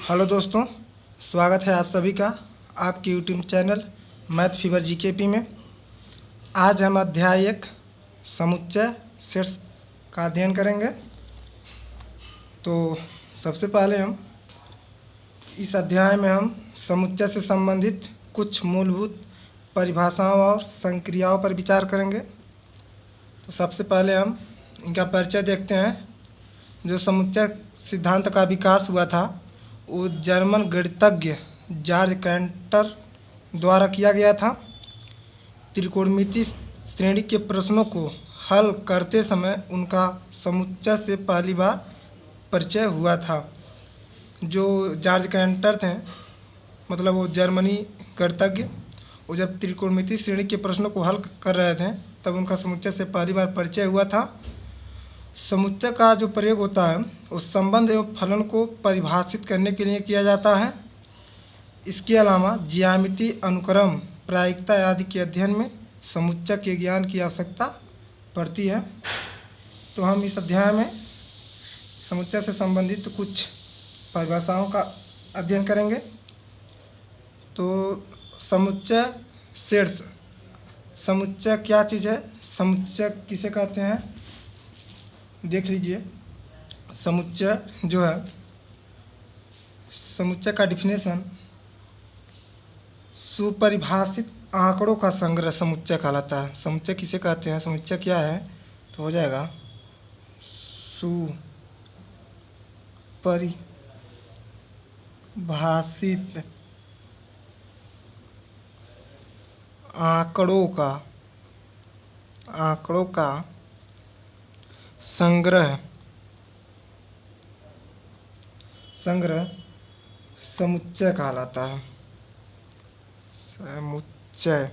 Hello दोस्तों, स्वागत है आप सभी का आपके YouTube channel math fever GKP में। आज हम अध्याय 1 समुच्चय शीर्ष का अध्ययन करेंगे। तो सबसे पहले हम इस अध्याय में हम समुच्चय से संबंधित कुछ मूलभूत परिभाषाओं और संक्रियाओं पर विचार करेंगे। तो सबसे पहले हम इनका परिचय देखते हैं। जो समुच्चय सिद्धांत का विकास हुआ था वो जर्मन गणितज्ञ जॉर्ज कैंटर द्वारा किया गया था। त्रिकोणमिति श्रेणी के प्रश्नों को हल करते समय उनका समुच्चय से पहली बार परिचय हुआ था। जो जॉर्ज कैंटर थे, मतलब वो जर्मनी गणितज्ञ, वो जब त्रिकोणमिति श्रेणी के प्रश्नों को हल कर रहे थे तब उनका समुच्चय से पहली बार परिचय हुआ था। समुच्चय का जो प्रयोग होता है उस संबंध एवं फलन को परिभाषित करने के लिए किया जाता है। इसके अलावा ज्यामिति, अनुक्रम, प्रायिकता आदि के अध्ययन में समुच्चय के ज्ञान की आवश्यकता पड़ती है। तो हम इस अध्याय में समुच्चय से संबंधित कुछ परिभाषाओं का अध्ययन करेंगे। तो समुच्चय शीर्ष, समुच्चय क्या चीज़ है, समुच्चय किसे कहते हैं, देख लीजिए। समुच्चय जो है, समुच्चय का डिफिनेशन सुपरिभाषित आंकड़ों का संग्रह समुच्चय कहलाता है। समुच्चय किसे कहते हैं, समुच्चय क्या है, तो हो जाएगा सुपरिभाषित आंकड़ों का संग्रह समुच्चय कहलाता है। समुच्चय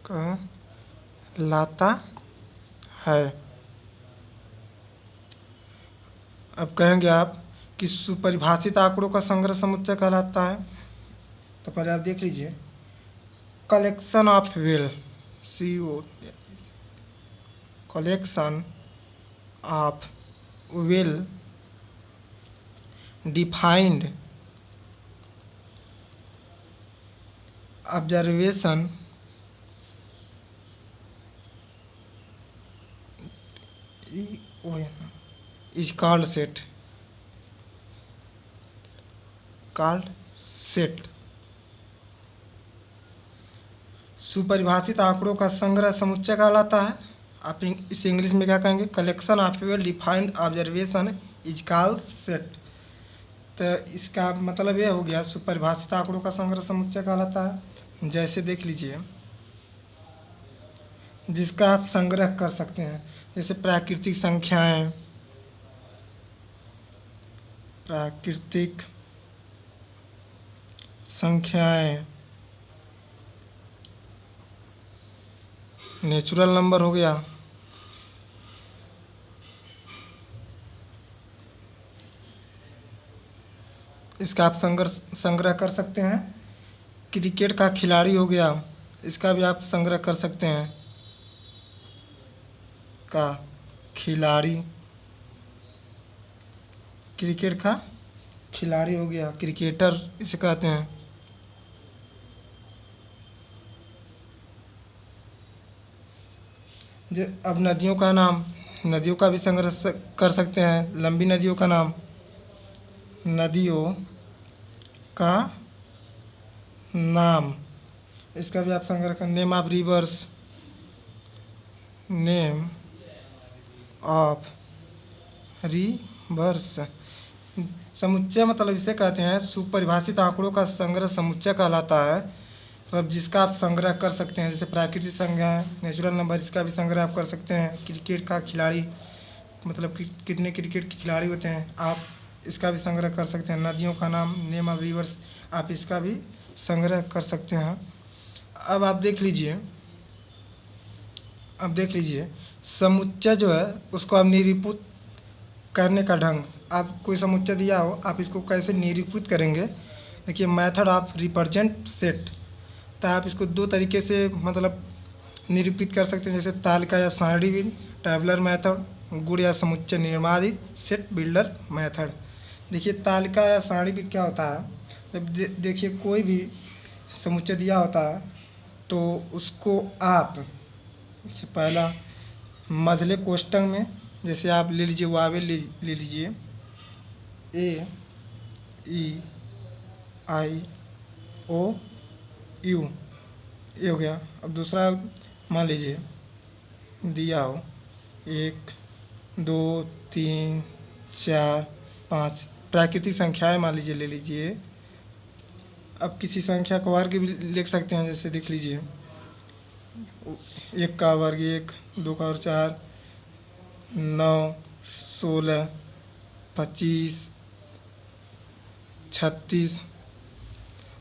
कहलाता है। अब कहेंगे आप कि सुपरिभाषित आंकड़ों का संग्रह समुच्चय कहलाता है, तो पहले आप देख लीजिए। Collection of will, collection of well defined observation is called set। सुपरिभाषित आंकड़ों का संग्रह समुच्चय कहलाता है। आप इसे इंग्लिश में क्या कहेंगे, collection of well defined observation is called set. तो इसका मतलब यह हो गया, सुपरिभाषित आंकड़ों का संग्रह समुच्चय कहलाता है। जैसे देख लीजिए, जिसका आप संग्रह कर सकते हैं, जैसे प्राकृतिक संख्याएं, नेचुरल नंबर हो गया, इसका आप संग्रह कर सकते हैं। क्रिकेट का खिलाड़ी हो गया, इसका भी आप संग्रह कर सकते हैं। का खिलाड़ी, क्रिकेट का खिलाड़ी हो गया, क्रिकेटर इसे कहते हैं। अब नदियों का नाम, नदियों का भी संग्रह कर सकते हैं। लंबी नदियों का नाम, नदियों का नाम, इसका भी आप संग्रह कर। Name of reverse, name of reverse. समुच्चय मतलब इसे कहते हैं, सुपरिभाषित आंकड़ों का संग्रह समुच्चय कहलाता है। मतलब जिसका आप संग्रह कर सकते हैं, जैसे प्राकृतिक संख्या, नेचुरल नंबर, इसका भी संग्रह आप कर सकते हैं। क्रिकेट का खिलाड़ी, मतलब कितने क्रिकेट के खिलाड़ी होते हैं, आप इसका भी संग्रह कर सकते हैं। नदियों का नाम, नेम ऑफ रिवर्स, आप इसका भी संग्रह कर सकते हैं। अब आप देख लीजिए, समुच्चय जो है उसको आप निरूपित करने का ढंग, आप कोई समुच्चय दिया हो, आप इसको कैसे निरूपित करेंगे। देखिए, मेथड ऑफ रिप्रेजेंट सेट, तो आप इसको दो तरीके से मतलब निरूपित कर सकते हैं, जैसे तालिका या सारणी विधि, टैबुलर मेथड, गुण या समुच्चय निर्माणित सेट बिल्डर मेथड। देखिए तालिका या सारणीबद्ध क्या होता है, जब देखिए कोई भी समुच्चय दिया होता है तो उसको आप पहला मझले कोष्ठक में, जैसे आप ले लीजिए वावेल ले लीजिए ए ई आई ओ यू, ये हो गया। अब दूसरा मान लीजिए दिया हो 1 2 3 4 5 प्राकृतिक संख्याएं मान लीजिए ले लीजिए। अब किसी संख्या का वर्ग भी लिख सकते हैं, जैसे देख लीजिए 1 का वर्ग 1, 2 का वर्ग 4, 9 16 25 36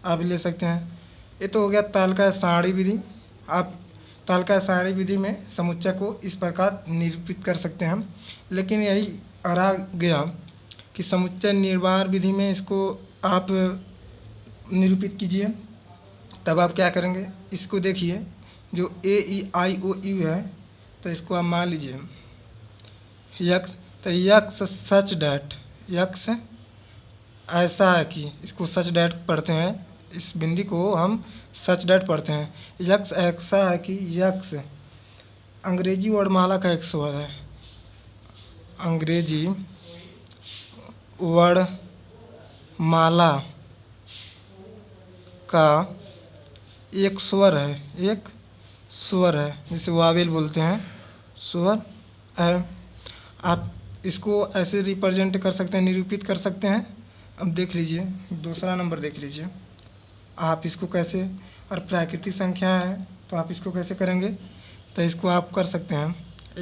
आप ले सकते हैं। ये तो हो गया तालिका या सारणी विधि। आप तालिका या सारणी विधि में समुच्चय को इस प्रकार निरूपित कर सकते हैं। लेकिन यही रह गया कि समुच्चय निर्माण विधि में इसको आप निरूपित कीजिए। तब आप क्या करेंगे, इसको देखिए जो ए ई आई ओ यू है, तो इसको आप मान लीजिए यक्स, तो यक्स सच डैट, यक्स ऐसा है कि, इसको सच डैट पढ़ते हैं, इस बिंदी को हम सच डैट पढ़ते हैं। यक्स ऐसा है कि यक्स अंग्रेजी वर्णमाला का एक स्वर है, अंग्रेजी वर्णमाला का एक स्वर है, एक स्वर है, जिसे वावेल बोलते हैं, स्वर है। आप इसको ऐसे रिप्रेजेंट कर सकते हैं, निरूपित कर सकते हैं। अब देख लीजिए दूसरा नंबर देख लीजिए आप इसको कैसे, और प्राकृतिक संख्या है तो आप इसको कैसे करेंगे, तो इसको आप कर सकते हैं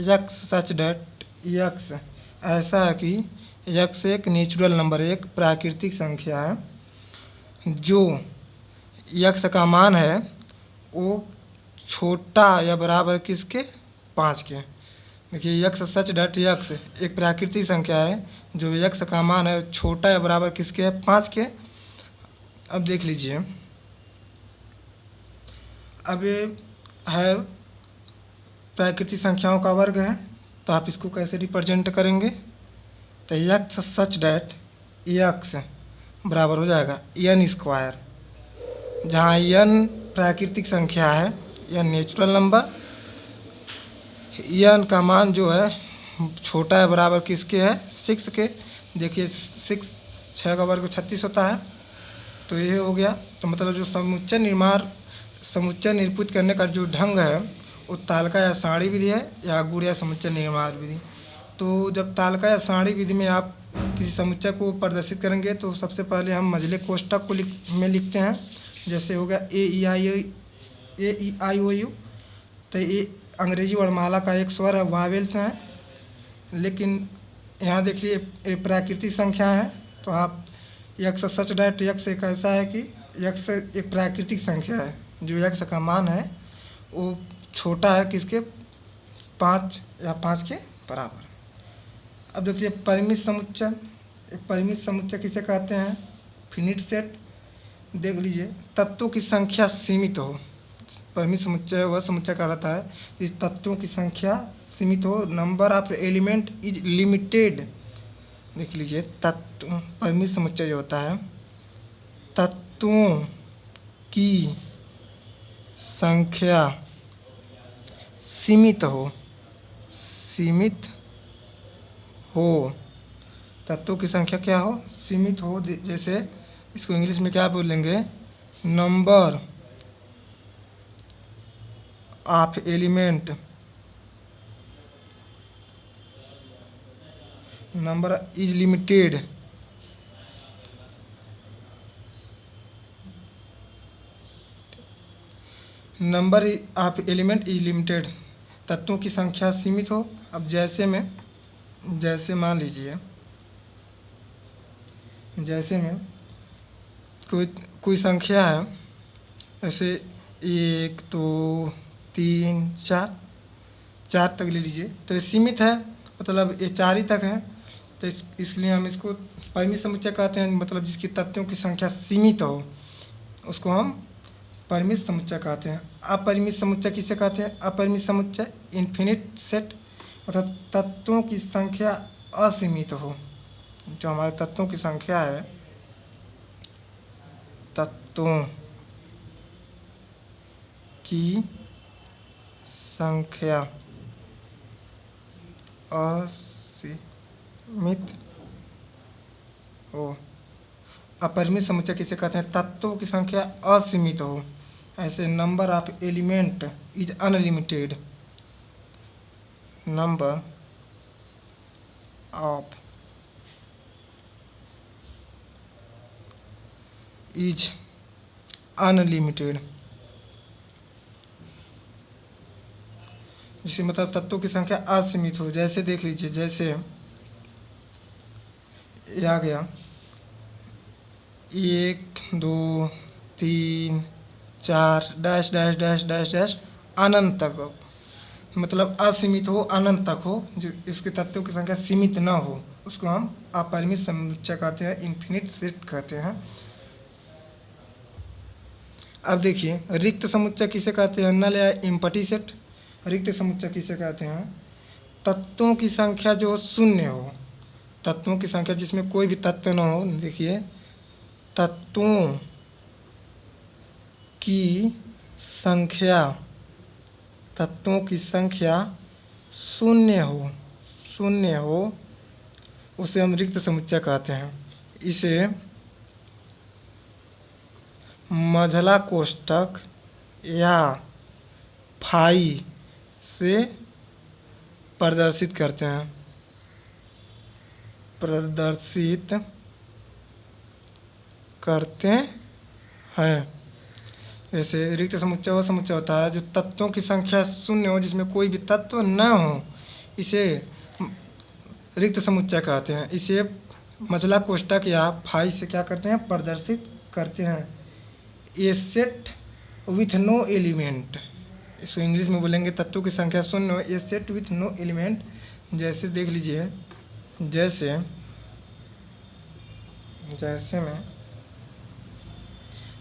यक्स सच डैट, यक्स ऐसा है कि यक्स एक नेचुरल नंबर, एक प्राकृतिक संख्या है, जो यक्स का मान है वो छोटा या बराबर किसके, 5 के। देखिए यक्स सच डैट यक्स एक प्राकृतिक संख्या है, जो यक्स का मान है छोटा या बराबर किसके है, 5 के। अब देख लीजिए, अब ये है प्राकृतिक संख्याओं का वर्ग है, तो आप इसको कैसे रिप्रेजेंट करेंगे, तो यक्स सच डैट यक्स बराबर हो जाएगा एन स्क्वायर, जहाँ एन प्राकृतिक संख्या है, एन नेचुरल नंबर, एन का मान जो है छोटा है बराबर किसके है, 6 के। देखिए 6 का वर्ग 36 होता है, तो ये हो गया। तो मतलब जो समुच्चय निरूपित करने का जो ढंग है वो तालिका या सारणी विधि है, या गुण या समुच्चय निर्माण विधि। तो जब तालिका या सारणी विधि में आप किसी समुच्चय को प्रदर्शित करेंगे तो सबसे पहले हम मझले कोष्ठक को लिखते हैं। जैसे हो गया ए ई आई ओ यू, तो ये अंग्रेजी वर्णमाला का एक स्वर है, वावेल्स हैं। लेकिन यहाँ देखिए ये प्राकृतिक संख्या है, तो आप यक्स सच डैट यक्स एक ऐसा है कि यक्स एक प्राकृतिक संख्या है, जो यक्स का मान है वो छोटा है किसके, 5 या 5 के बराबर। अब देखिए परिमित समुच्चय, परिमित समुच्चय किसे कहते हैं, फिनिट सेट। देख लीजिए तत्वों की संख्या सीमित हो, परिमित समुच्चय वह समुच्चय कहलाता है इस तत्वों की संख्या सीमित हो, number of element is limited. देख लीजिए तत्व, परिमित समुच्चय जो होता है तत्वों की संख्या सीमित हो, सीमित हो, तत्वों की संख्या क्या हो, सीमित हो। जैसे इसको इंग्लिश में क्या बोलेंगे, number of element, number is limited, number of element is limited, तत्वों की संख्या सीमित हो। अब जैसे मान लीजिए, जैसे में कोई संख्या है, जैसे 1 2 3 4 तक ले लीजिए, तो ये सीमित है, मतलब ये 4 ही तक है, तो इसलिए हम इसको परिमित समुच्चय कहते हैं। मतलब जिसकी तत्वों की संख्या सीमित हो उसको हम परिमित समुच्चय कहते हैं। अपरिमित समुच्चय किसे कहते हैं, अपरिमित समुच्चय इन्फिनिट सेट, मतलब तत्वों की संख्या असीमित हो। जो हमारे तत्वों की संख्या है, तत्वों की संख्या असीमित हो। अपरिमित समुच्चय किसे कहते हैं? तत्वों की संख्या असीमित हो। ऐसे number of element is unlimited. Number of is unlimited, जिससे मतलब तत्वों की संख्या असीमित हो। जैसे देख लीजिए, जैसे ये आ गया 1 2 3 4 dash dash dash dash dash अनंत तक, मतलब असीमित हो, अनंत तक हो। जो इसके तत्वों की संख्या सीमित ना हो, उसको हम अपरिमित समुच्चय कहते हैं, इन्फिनिट सेट कहते हैं। अब देखिए, रिक्त समुच्चय किसे कहते हैं? नल या एम्प्टी सेट। रिक्त समुच्चय किसे कहते हैं? तत्वों की संख्या जो शून्य हो, तत्वों की संख्या जिसमें कोई भी तत्व न हो। देखिए, तत्वों की संख्या, तत्वों की संख्या शून्य हो, शून्य हो, उसे हम रिक्त समुच्चय कहते हैं। इसे मझला कोष्ठक या फाई से प्रदर्शित करते हैं, प्रदर्शित करते हैं। जैसे रिक्त समुच्चय वो समुच्चय होता है जो तत्वों की संख्या शून्य हो, जिसमें कोई भी तत्व न हो, इसे रिक्त समुच्चय कहते हैं। इसे मझला कोष्ठक या फाई से क्या करते हैं? प्रदर्शित करते हैं। ए सेट विथ नो एलिमेंट, इसको इंग्लिश में बोलेंगे तत्वों की संख्या शून्य हो, ए सेट विथ नो एलिमेंट। जैसे देख लीजिए, जैसे में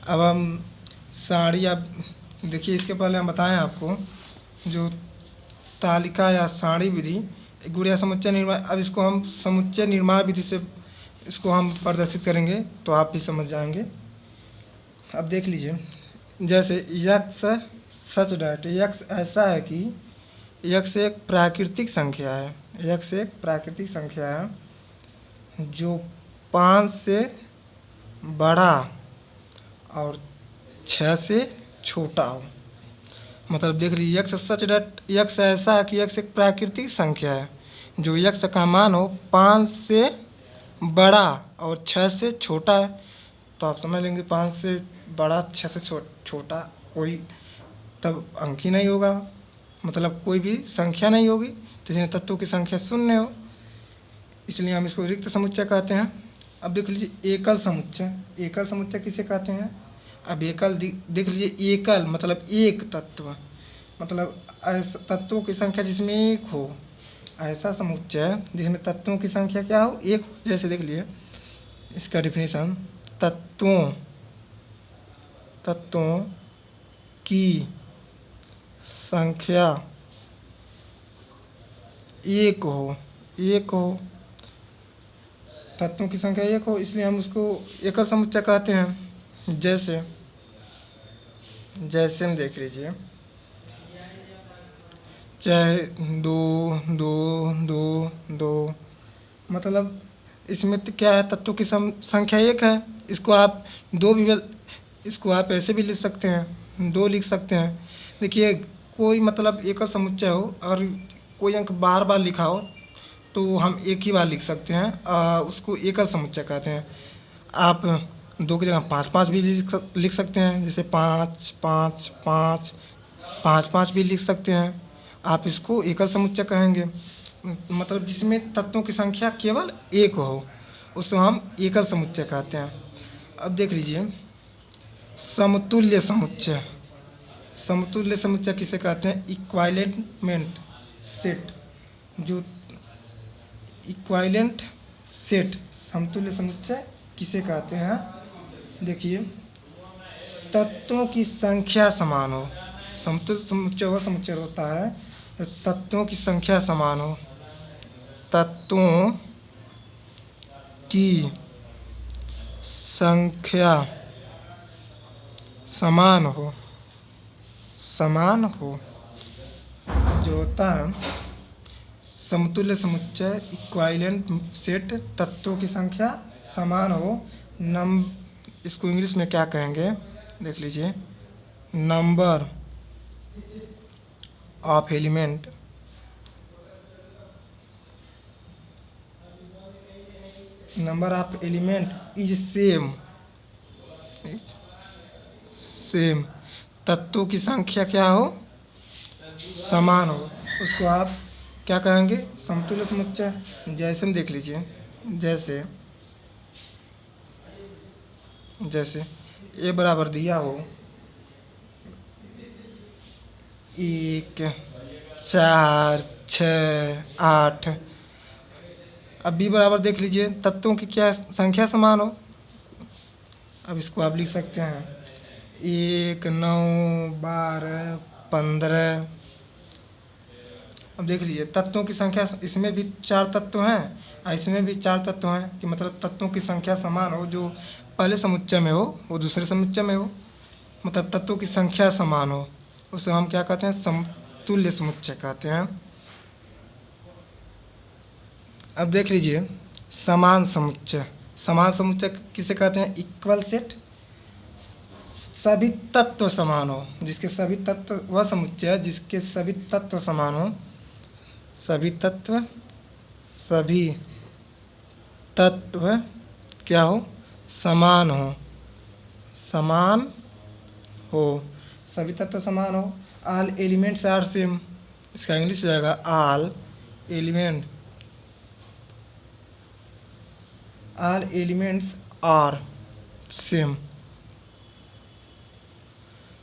अब हम साड़ी, आप देखिए, इसके पहले हम बताएं आपको जो तालिका या साड़ी विधि, गुणिया समुच्चय निर्माण। अब इसको हम समुच्चय निर्माण विधि से इसको हम प्रदर्शित करेंगे, तो आप भी समझ जाएंगे। अब देख लीजिए, जैसे यक्स सच डैट, यक्स ऐसा है कि यक्स एक प्राकृतिक संख्या है, यक्स एक प्राकृतिक संख्या है जो 5 से बड़ा और 6 से छोटा हो। मतलब देख लीजिए, यक्स सच डैट, यक्स ऐसा है कि यक्स एक प्राकृतिक संख्या है जो यक्स का मान हो 5 से बड़ा और 6 से छोटा है। तो आप समझ लेंगे 5 से बड़ा 6 से छोटा कोई तब अंक ही नहीं होगा, मतलब कोई भी संख्या नहीं होगी, तो इसमें तत्वों की संख्या शून्य हो, इसलिए हम इसको रिक्त समुच्चय कहते हैं। अब देख लीजिए एकल समुच्चय, एकल समुच्चय किसे कहते हैं? अब एकल देख लीजिए, एकल मतलब एक तत्व, मतलब ऐसा तत्वों की संख्या जिसमें एक हो, ऐसा समुच्चय जिसमें तत्वों की संख्या क्या हो? एक। जैसे देख लिए इसका डिफिनीशन, तत्वों की संख्या एक हो, एक हो, तत्वों की संख्या एक हो, इसलिए हम उसको एकल समुच्चय कहते हैं। जैसे हम देख लीजिए, चाहे 2 2 2 2, मतलब इसमें तो क्या है? तत्वों की संख्या एक है। इसको आप इसको आप ऐसे भी लिख सकते हैं, 2 लिख सकते हैं। देखिए, कोई मतलब एकल समुच्चय हो, अगर कोई अंक बार बार लिखा हो तो हम एक ही बार लिख सकते हैं, उसको एकल समुच्चय कहते हैं। आप 2 की जगह 5 5 भी लिख सकते हैं, जैसे 5 5 5 5 5 भी लिख सकते हैं, आप इसको एकल समुच्चय कहेंगे। मतलब जिसमें तत्वों की संख्या केवल एक हो, उसको हम एकल समुच्चय कहते हैं। अब देख लीजिए, समतुल्य समुच्चय, समतुल्य समुच्चय किसे कहते हैं? इक्वाइलेंट सेट, जो इक्वाइलेंट सेट, समतुल्य समुच्चय किसे कहते हैं? देखिए, तत्वों की संख्या समान हो। समतुल्य समुच्चय वह समुच्चय होता है तत्वों की संख्या समान हो, तत्वों की संख्या समान हो, समान हो, जो होता है समतुल्य समुच्चय इक्विवेलेंट सेट, तत्वों की संख्या समान हो। इसको इंग्लिश में क्या कहेंगे, देख लीजिए, number of element, number of element is same, same, तत्वों की संख्या क्या हो, समान हो, उसको आप क्या कहेंगे, समतुल्य समुच्चय। जैसे हम देख लीजिए, जैसे जैसे ए बराबर दिया हो 1 4 6 8, अब बी बराबर देख लीजिए, तत्वों की क्या संख्या समान हो। अब इसको आप लिख सकते हैं 1 9 12 15। अब देख लीजिए तत्वों की संख्या, इसमें भी 4 तत्व हैं और इसमें भी 4 तत्व हैं, कि मतलब तत्वों की संख्या समान हो, जो पहले समुच्चय में हो वो दूसरे समुच्चय में हो, मतलब तत्वों की संख्या समान हो, उसे हम क्या कहते हैं, समतुल्य समुच्चय कहते हैं। अब देख लीजिए समान समुच्चय, समान समुच्चय किसे कहते हैं, इक्वल सेट, सभी तत्व समान हो, जिसके सभी तत्व, वह समुच्चय है जिसके सभी तत्व समान हो, सभी तत्व, सभी तत्व क्या हो, समान हो, समान हो, सभी तत्व समान हो। ऑल एलिमेंट्स आर सेम, इसका इंग्लिश हो जाएगा all element, all elements are same,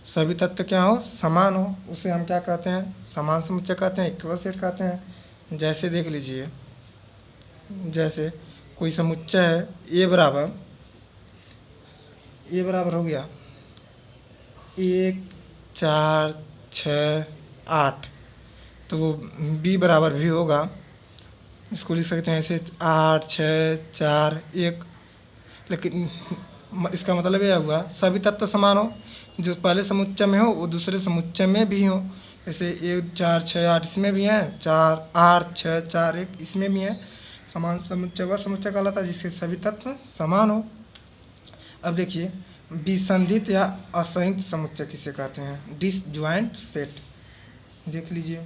सभी तत्व क्या हो, समान हो, उसे हम क्या कहते हैं, समान समुच्चय कहते हैं, इक्वल सेट कहते हैं। जैसे देख लीजिए, जैसे कोई समुच्चय है ए बराबर हो गया 1 4 6 8, तो वो बी बराबर भी होगा, इसको लिख सकते हैं ऐसे 8 6 4 1, लेकिन इसका मतलब यह हुआ सभी तत्व समान हो, जो पहले समुच्चय में हो वो दूसरे समुच्चय में भी हो। जैसे 1 4 6 8 इसमें भी है, 4 8 6 4 1 इसमें भी है। समान समुच्चय वह समुच्चय कहलाता है जिसके सभी तत्व समान हो। अब देखिए विसंधित या असंयुक्त समुच्चय किसे कहते हैं, डिसजॉइंट सेट। देख लीजिए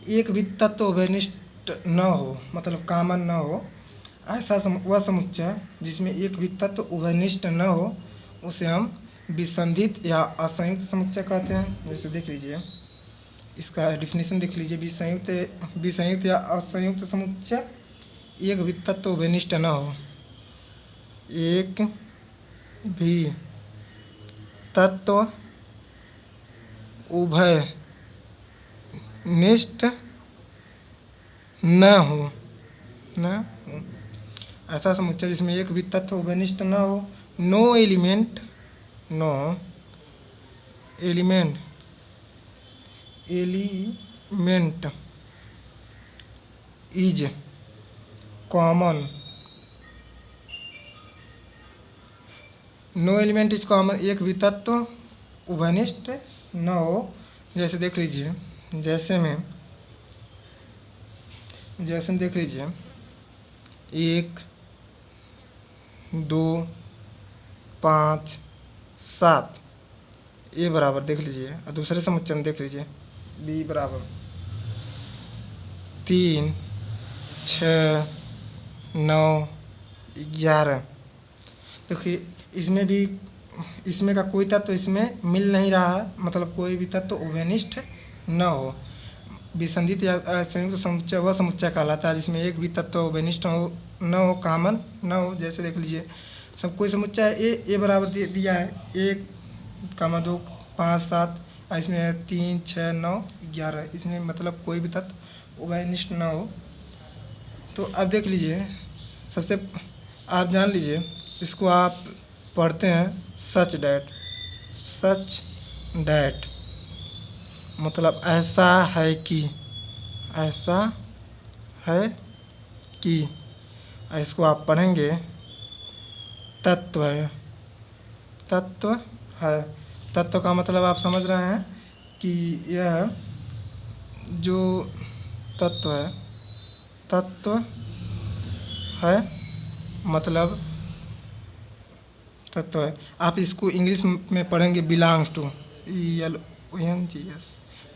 एक भी तत्व उभयनिष्ठ न हो, मतलब कॉमन न हो, ऐसा वह समुच्चय जिसमें एक भी तत्व उभयनिष्ठ न हो, उसे हम विसंधित या असंयुक्त समुच्चय कहते हैं। जैसे देख लीजिए इसका डिफिनीशन देख लीजिए, विसंयुक्त या असंयुक्त समुच्चय, एक भी तत्व उभयनिष्ठ न हो, एक भी तत्व उभयनिष्ठ न हो, ऐसा समुच्चय जिसमें एक भी तत्व उभयनिष्ठ न हो। No element is common, no element is common, एक भी तत्व उभयनिष्ठ न हो। जैसे देख लीजिए, जैसे में देख लीजिए 1 2 5 7 ए बराबर देख लीजिए, और दूसरे समुच्चय में देख लीजिए बी बराबर 3 6 9 11। देखिए इसमें का कोई तत्व इसमें मिल नहीं रहा है, मतलब कोई भी तत्व उभयनिष्ठ न हो। विसंधित या असंयुक्त समुच्चय वह समुच्चय कहलाता है जिसमें एक भी तत्व उभयनिष्ठ न हो, कॉमन न हो। जैसे देख लीजिए सब कोई समुच्चय ए बराबर दिया है 1 2 5 7, इसमें है 3 6 9 11, इसमें मतलब कोई भी तत्व उभयनिष्ठ न हो। तो अब देख लीजिए सबसे आप जान लीजिए, इसको आप पढ़ते हैं सच डैट, मतलब ऐसा है कि, ऐसा है कि, इसको आप पढ़ेंगे तत्व है। तत्व है, तत्व का मतलब आप समझ रहे हैं कि यह जो तत्व है, तत्व है मतलब तत्व है। आप इसको इंग्लिश में पढ़ेंगे belongs to, ELONGS,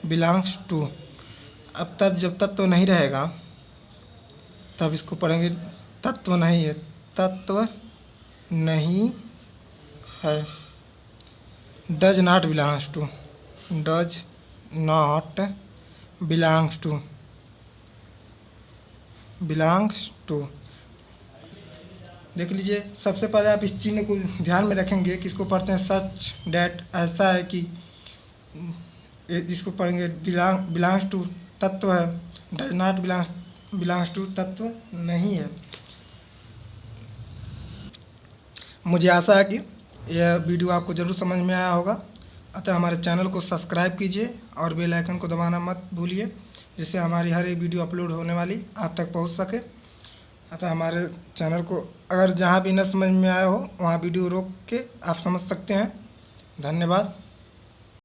belongs to. अब तक जब तत्व नहीं रहेगा तब इसको पढ़ेंगे तत्व नहीं है, तत्व नहीं है। Does not belongs to, does not belongs to, belongs to. देख लीजिए, सबसे पहले आप इस चिन्ह को ध्यान में रखेंगे कि इसको पढ़ते हैं सच डैट, ऐसा है कि। इसको पढ़ेंगे बिलोंग्स टू तत्व है, डज नॉट बिलोंग्स टू तत्व नहीं है। मुझे आशा है कि यह वीडियो आपको ज़रूर समझ में आया होगा। अतः हमारे चैनल को सब्सक्राइब कीजिए और बेल आइकन को दबाना मत भूलिए, जिससे हमारी हर एक वीडियो अपलोड होने वाली आप तक पहुंच सके। अतः हमारे चैनल को अगर जहां भी न समझ में आया हो वहां वीडियो रोक के आप समझ सकते हैं। धन्यवाद।